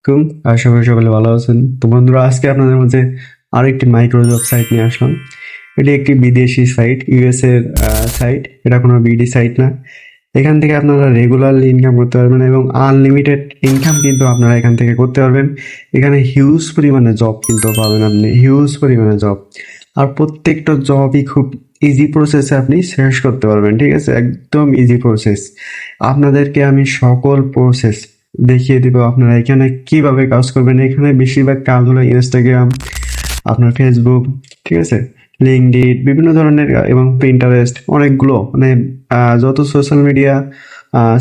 আলাইকুম। আশা করি সকলে ভালো আছেন। তো বন্ধুরা, আজকে আপনাদের মধ্যে আরেকটি মাইক্রোজব সাইট নিয়ে আসলাম। এটি একটি বিদেশি সাইট, ইউএস এর সাইট। এটা কোনো বিডি সাইট না। এখান থেকে আপনারা রেগুলারলি ইনকাম করতে পারবেন এবং আনলিমিটেড ইনকাম কিন্তু আপনারা এখান থেকে করতে পারবেন। এখানে হিউজ পরিমাণে জব কিন্তু পাবেন আপনি, হিউজ পরিমাণে জব। আর প্রত্যেকটা জবই খুব ইজি প্রসেসে আপনি শেষ করতে পারবেন, ঠিক আছে? একদম ইজি প্রসেস। আপনাদেরকে আমি সকল প্রসেস দেখিয়ে দিব। আপনারা এখানে কিভাবে কাজ করবেন। এখানে বেশিরভাগ কাজ হলো ইনস্টাগ্রাম, আপনার ফেসবুক, ঠিক আছে, লিঙ্কডইন, বিভিন্ন ধরনের এবং প্রিন্টারেস্ট, অনেকগুলো মানে যত সোশ্যাল মিডিয়া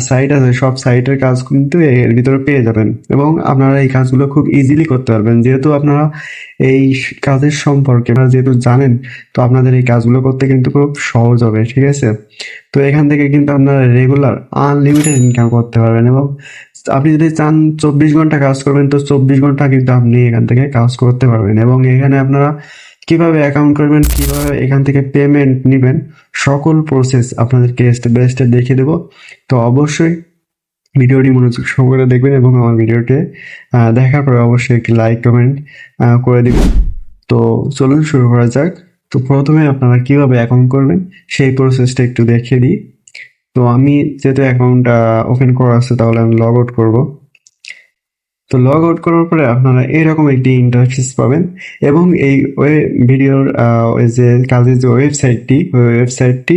সাইট আছে সব সাইটের কাজ কিন্তু এর ভিতরে পেয়ে যাবেন এবং আপনারা এই কাজগুলো খুব ইজিলি করতে পারবেন। যেহেতু আপনারা এই কাজের সম্পর্কে আপনারা যেহেতু জানেন, তো আপনাদের এই কাজগুলো করতে কিন্তু খুব সহজ হবে, ঠিক আছে? তো এখান থেকে কিন্তু আপনারা রেগুলার আনলিমিটেড ইনকাম করতে পারবেন এবং আপনি যদি চান 24 ঘন্টা কাজ করবেন, তো 24 ঘন্টা কিন্তু আপনি এখান থেকে কাজ করতে পারবেন এবং এখানে আপনারা কিভাবে অ্যাকাউন্ট করবেন, কিভাবে এখান থেকে পেমেন্ট নেবেন, সকল প্রসেস আপনাদেরকে স্টেপ বাই স্টেপ দেখিয়ে দেবো। তো অবশ্যই ভিডিওটি মনোযোগ সহকারে দেখবেন এবং আমার ভিডিওটি দেখার পরে অবশ্যই একটি লাইক কমেন্ট করে দিবেন। তো চলুন শুরু করা যাক। তো প্রথমে আপনারা কিভাবে অ্যাকাউন্ট করবেন সেই প্রসেসটা একটু দেখিয়ে দিই। তো আমি যেহেতু অ্যাকাউন্ট ওপেন করা আছে, তাহলে আমি লগ আউট করবো। তো লগ আউট করার পরে আপনারা এরকম একটি ইন্টারফেস পাবেন এবং এই ভিডিওর ওই যে কাজের যে ওয়েবসাইটটি, ওই ওয়েবসাইটটি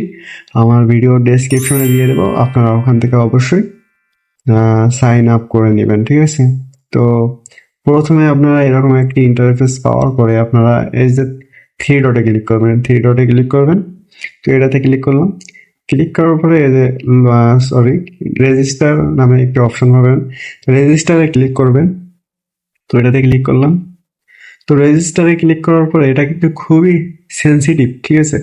আমার ভিডিও ডেসক্রিপশনে দিয়ে দেবো। আপনারা ওখান থেকে অবশ্যই সাইন আপ করে নেবেন, ঠিক আছে? তো প্রথমে আপনারা এরকম একটি ইন্টারফেস পাওয়ার পরে আপনারা এই যে থ্রি ডটে ক্লিক করবেন, থ্রি ডটে ক্লিক করবেন। তো এটাতে ক্লিক করলাম। ক্লিক করার পরে এই যে সরি, রেজিস্টার নামে একটি অপশন পাবেন। রেজিস্টারে ক্লিক করবেন। তো এটাতে ক্লিক করলাম। তো রেজিস্টারে ক্লিক করার পরে এটা কিন্তু খুবই সেনসিটিভ, ঠিক আছে?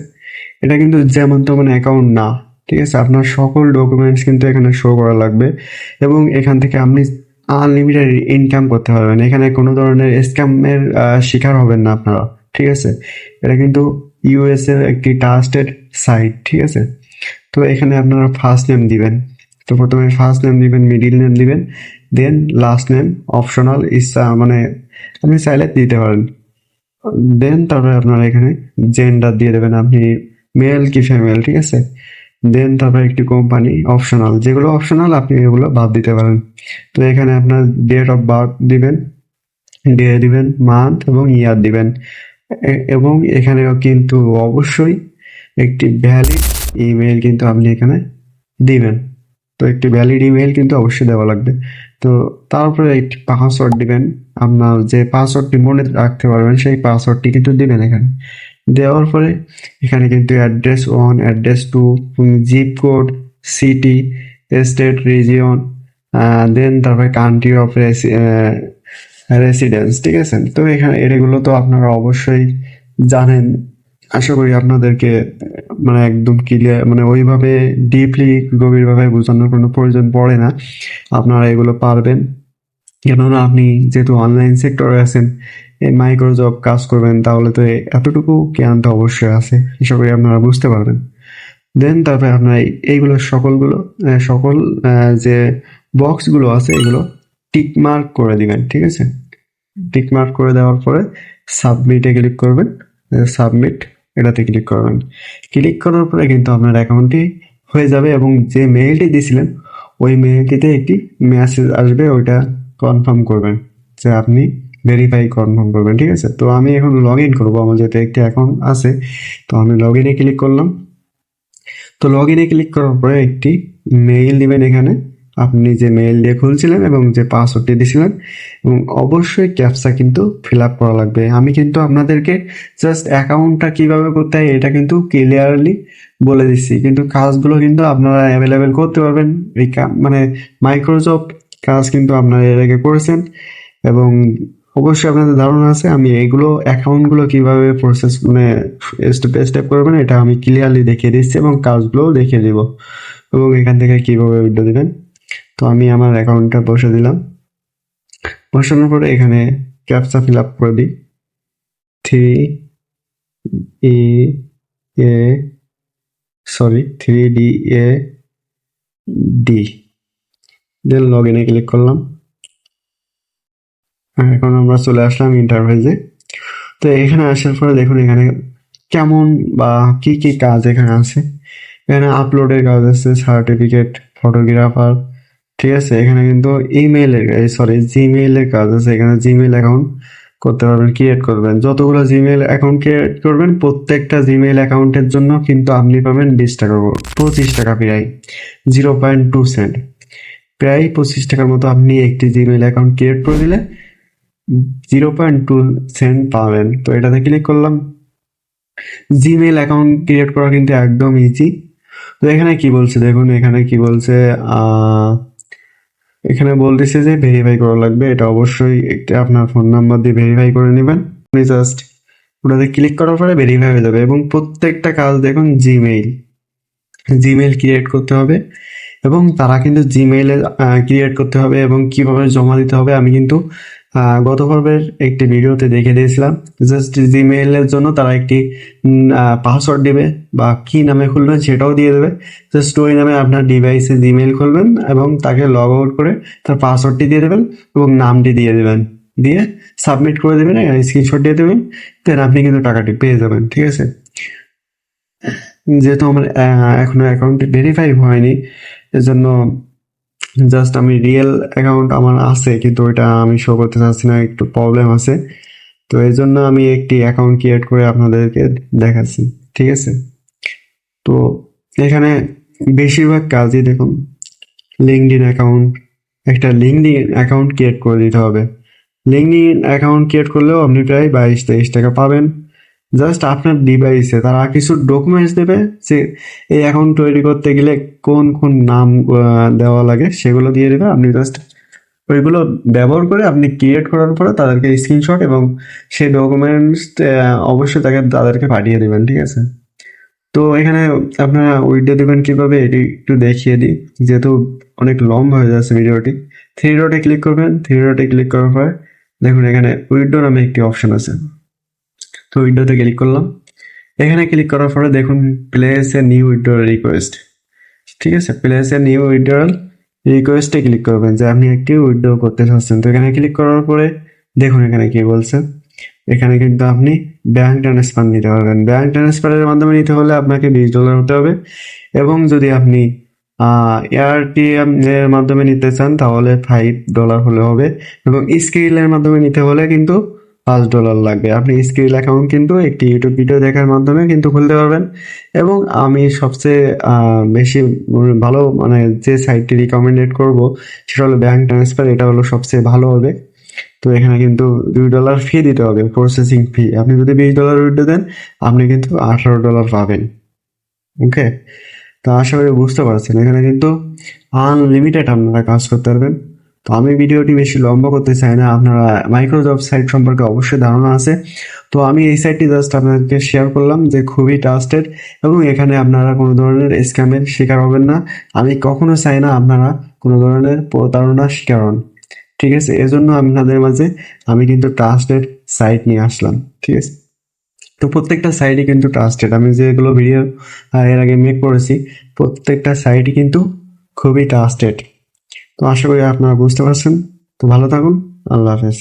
এটা কিন্তু যেমন তেমন অ্যাকাউন্ট না, ঠিক আছে? আপনার সকল ডকুমেন্টস কিন্তু এখানে শো করা লাগবে এবং এখান থেকে আপনি আনলিমিটেড ইনকাম করতে পারবেন। এখানে কোনো ধরনের স্ক্যামের শিকার হবেন না আপনারা, ঠিক আছে? এটা কিন্তু ইউএস এর একটি ট্রাস্টেড সাইট, ঠিক আছে? তো এখানে আপনারা ফার্স্ট নেম দিবেন। তো প্রথমে ফার্স্ট নেম দিবেন, মিডিল নেম দিবেন, দেন লাস্ট নেম অপশনাল ইচ্ছা মানে আপনি চাইলে দিতে পারেন। দেন তারপরে আপনারা এখানে জেন্ডার দিয়ে দেবেন, আপনি মেল কি ফিমেল, ঠিক আছে? দেন তারপরে একটি কোম্পানি অপশনাল, যেগুলো অপশনাল আপনি এগুলো বাদ দিতে পারেন। তো এখানে আপনার ডেট অফ বার্থ দিবেন, ডে দিবেন, মান্থ এবং ইয়ার দিবেন এবং এখানেও কিন্তু অবশ্যই একটি ভ্যালিড ইমেল কিন্তু আপনি এখানে দিবেন। তো একটি ভ্যালিড ইমেল কিন্তু অবশ্যই দেওয়া লাগবে। তো তারপরে একটি পাসওয়ার্ড দিবেন। আপনার যে পাসওয়ার্ডটি মনে রাখতে পারবেন সেই পাসওয়ার্ডটি কিন্তু দিবেন এখানে। দেওয়ার পরে এখানে কিন্তু address 1, address 2, zip code, city, state, region, then তারপরে কান্ট্রি অফ রেসিডেন্স, ঠিক আছে? তো এখানে এগুলো তো আপনারা অবশ্যই জানেন। আশা করি আপনাদেরকে মানে একদম ক্লিয়ার মানে ওইভাবে ডিপলি গভীরভাবে বোঝানোর কোনো প্রয়োজন পড়ে না। আপনারা এগুলো পারবেন, কেননা আপনি যেহেতু অনলাইন সেক্টরে আছেন, এই মাইক্রো জব কাজ করবেন, তাহলে তো এতটুকু জ্ঞান তো অবশ্যই আছে। আশা করি আপনারা বুঝতে পারবেন। দেন তারপরে আপনার এইগুলো সকলগুলো সকল যে বক্সগুলো আছে এগুলো টিক মার্ক করে দিবেন, ঠিক আছে? টিক মার্ক করে দেওয়ার পরে সাবমিটে ক্লিক করবেন। সাবমিট এটাতে ক্লিক করবেন। ক্লিক করার পরে কিন্তু আপনার অ্যাকাউন্টটি হয়ে যাবে এবং যে মেইলটি দিয়েছিলেন ওই মেইলটিতে একটি মেসেজ আসবে, ওইটা কনফার্ম করবেন যে আপনি ভেরিফাই কনফার্ম করবেন, ঠিক আছে? তো আমি এখন লগ ইন করবো, আমার যেহেতু একটি অ্যাকাউন্ট আছে। তো আমি লগ ইনে ক্লিক করলাম। তো লগ ইনে ক্লিক করার পরে একটি মেইল দিবেন এখানে, আপনি যে মেইল দিয়ে খুলছিলেন এবং যে পাসওয়ার্ডটি দিয়েছিলেন, এবং অবশ্যই ক্যাপচা কিন্তু ফিল আপ করা লাগবে। আমি কিন্তু আপনাদেরকে জাস্ট অ্যাকাউন্টটা কিভাবে করতে হয় এটা কিন্তু ক্লিয়ারলি বলে দিচ্ছি, কিন্তু কাজগুলো কিন্তু আপনারা অ্যাভেলেবেল করতে পারবেন। এই মানে মাইক্রোসফট কাজ কিন্তু আপনারা এর আগে করেছেন এবং অবশ্যই আপনাদের ধারণা আছে। আমি এইগুলো অ্যাকাউন্টগুলো কিভাবে প্রসেস মানে স্টেপ বাই স্টেপ করবেন এটা আমি ক্লিয়ারলি দেখিয়ে দিচ্ছি এবং কাজগুলোও দেখিয়ে দিব এবং এখান থেকে কিভাবে উইথড্র দিবেন। তো আমি আমার অ্যাকাউন্টটা বসে দিলাম। বসানোর পরে এখানে ক্যাপচা ফিল আপ করে দিই। 3DA, দেন লগ ইনে ক্লিক করলাম। এখন আমরা চলে আসলাম ইন্টারফেসে। তো এখানে আসার পরে দেখুন এখানে কেমন বা কি কি কাজ এখানে আছে। এখানে আপলোডের কাজ আছে, সার্টিফিকেট, ফটোগ্রাফার, ঠিক আছে। এখানে কিন্তু জিমেইলের কাজ আছে। এখানে জিমেইল অ্যাকাউন্ট করতে পারবেন, ক্রিয়েট করবেন। যতগুলো জিমেইল অ্যাকাউন্ট ক্রিয়েট করবেন প্রত্যেকটা জিমেইল অ্যাকাউন্টের জন্য কিন্তু আপনি পাবেন 20 টাকা করে, 25 টাকা প্রায় 0.2 সেন্ট, প্রায় 25 টাকার মতো আপনি একটি জিমেইল অ্যাকাউন্ট ক্রিয়েট করে দিলে 0.2 সেন্ট পাবেন। তো এটাতে ক্লিক করলাম। জিমেইল অ্যাকাউন্ট ক্রিয়েট করা কিন্তু একদম ইজি। তো এখানে কি বলছে দেখুন, এখানে কি বলছে, এখানে বলতেছে যে ভেরিফাই করা লাগবে। এটা অবশ্যই একটা আপনার ফোন নাম্বার দিয়ে ভেরিফাই করে নেবেন। আপনি জাস্ট ওটাতে ক্লিক করার পরে ভেরিফাই হয়ে যাবে। এবং প্রত্যেকটা কাজ দেখুন জিমেইল ক্রিয়েট করতে হবে, এবং তারা কিন্তু জিমেইলে ক্রিয়েট করতে হবে এবং কিভাবে জমা দিতে হবে আমি কিন্তু গত পর্বের একটি ভিডিওতে দেখে দিয়েছিলাম। জাস্ট জিমেইলের জন্য তারা একটি পাসওয়ার্ড দেবে বা কি নামে খুলবেন সেটাও দিয়ে দেবে। জাস্ট ওই নামে আপনার ডিভাইসে জিমেইল খুলবেন এবং তাকে লগ আউট করে তার পাসওয়ার্ডটি দিয়ে দেবেন এবং নামটি দিয়ে দেবেন, দিয়ে সাবমিট করে দেবেন, স্ক্রিনশট দিয়ে দেবেন, দেন আপনি কিন্তু টাকাটি পেয়ে যাবেন। ঠিক আছে। যেহেতু আমার এখনো অ্যাকাউন্টটি ভেরিফাই হয়নি, এজন্য জাস্ট আমি রিয়েল অ্যাকাউন্ট আমার আছে কিন্তু ওইটা আমি শো করতে চাচ্ছি না, একটু প্রবলেম আছে। তো এই জন্য আমি একটি অ্যাকাউন্ট ক্রিয়েট করে আপনাদেরকে দেখাচ্ছি। ঠিক আছে। তো এখানে বেশিরভাগ কাজই দেখুন লিঙ্কডইন অ্যাকাউন্ট, একটা লিঙ্কডইন অ্যাকাউন্ট ক্রিয়েট করে দিতে হবে। লিঙ্কডইন অ্যাকাউন্ট ক্রিয়েট করলেও আপনি প্রায় 22-23 টাকা পাবেন। জাস্ট আপনার ডিভাইসে তারা কিছু ডকুমেন্টস দেবে, যে এই অ্যাকাউন্ট তৈরি করতে গেলে কোন কোন নাম দেওয়া লাগে সেগুলো দিয়ে দেবে। আপনি জাস্ট ওইগুলো ব্যবহার করে আপনি ক্রিয়েট করার পরে তাদেরকে স্ক্রিনশট এবং সেই ডকুমেন্টস অবশ্যই তাদেরকে পাঠিয়ে দেবেন। ঠিক আছে। তো এখানে আপনারা উইড্রো দেবেন কিভাবে এটি একটু দেখিয়ে দিই, যেহেতু অনেক লম্বা হয়ে যাচ্ছে ভিডিওটি। থ্রি ডটে ক্লিক করবেন। থ্রি ডটে ক্লিক করার পর দেখুন এখানে উইড্রো নামে একটি অপশন আছে। তো উইড্রোতে ক্লিক করলাম। এখানে ক্লিক করার পরে দেখুন place a new withdrawal request. ঠিক আছে, প্লেস এ নিউ উইথড্রল রিকোয়েস্টে ক্লিক করবেন যে আপনি একটি উইথড্র করতে চাচ্ছেন। তো এখানে ক্লিক করার পরে দেখুন এখানে কি বলছে, এখানে কিন্তু আপনি ব্যাংক ট্রান্সফার নিতে পারবেন। ব্যাংক ট্রান্সফারের মাধ্যমে নিতে হলে আপনাকে $20 হতে হবে, এবং যদি আপনি এআরটিএম এর মাধ্যমে নিতে চান তাহলে $5 হলে হবে, এবং স্ক্রিলের মাধ্যমে নিতে হলে কিন্তু $5 লাগবে। আপনি স্ক্রিল অ্যাকাউন্ট কিন্তু একটি ইউটিউব ভিডিও দেখার মাধ্যমে কিন্তু খুলতে পারবেন। এবং আমি সবচেয়ে বেশি ভালো মানে যে সাইটটি রিকমেন্ডেড করব সেটা হলো ব্যাংক ট্রান্সফার। এটা হলো সবচেয়ে ভালো হবে। তো এখানে কিন্তু $2 ফি দিতে হবে, প্রসেসিং ফি। আপনি যদি $20 উইথড্র দেন আপনি কিন্তু $18 পাবেন। ওকে। তো আশা করি বুঝতে পারছেন, এখানে কিন্তু আনলিমিটেড আপনারা কাজ করতে পারবেন। তো আমি ভিডিওটি বেশি লম্বা করতে চাই না, আপনারা মাইক্রোজব সাইট সম্পর্কে অবশ্যই ধারণা আছে। তো আমি এই সাইটটি জাস্ট আপনাদেরকে শেয়ার করলাম যে খুবই ট্রাস্টেড, এবং এখানে আপনারা কোনো ধরনের স্ক্যামের শিকার হবেন না। আমি কখনো চাই না আপনারা কোনো ধরনের প্রতারণার শিকার হন। ঠিক আছে। এজন্য আপনাদের মাঝে আমি কিন্তু ট্রাস্টেড সাইট নিয়ে আসলাম। ঠিক আছে। তো প্রত্যেকটা সাইটই কিন্তু ট্রাস্টেড। আমি যেগুলো ভিডিও এর আগে মেক করেছি প্রত্যেকটা সাইটই কিন্তু খুবই ট্রাস্টেড। তো আশা করি আপনারা বুঝতে পারছেন। তো ভালো থাকুন। আল্লাহ হাফেজ।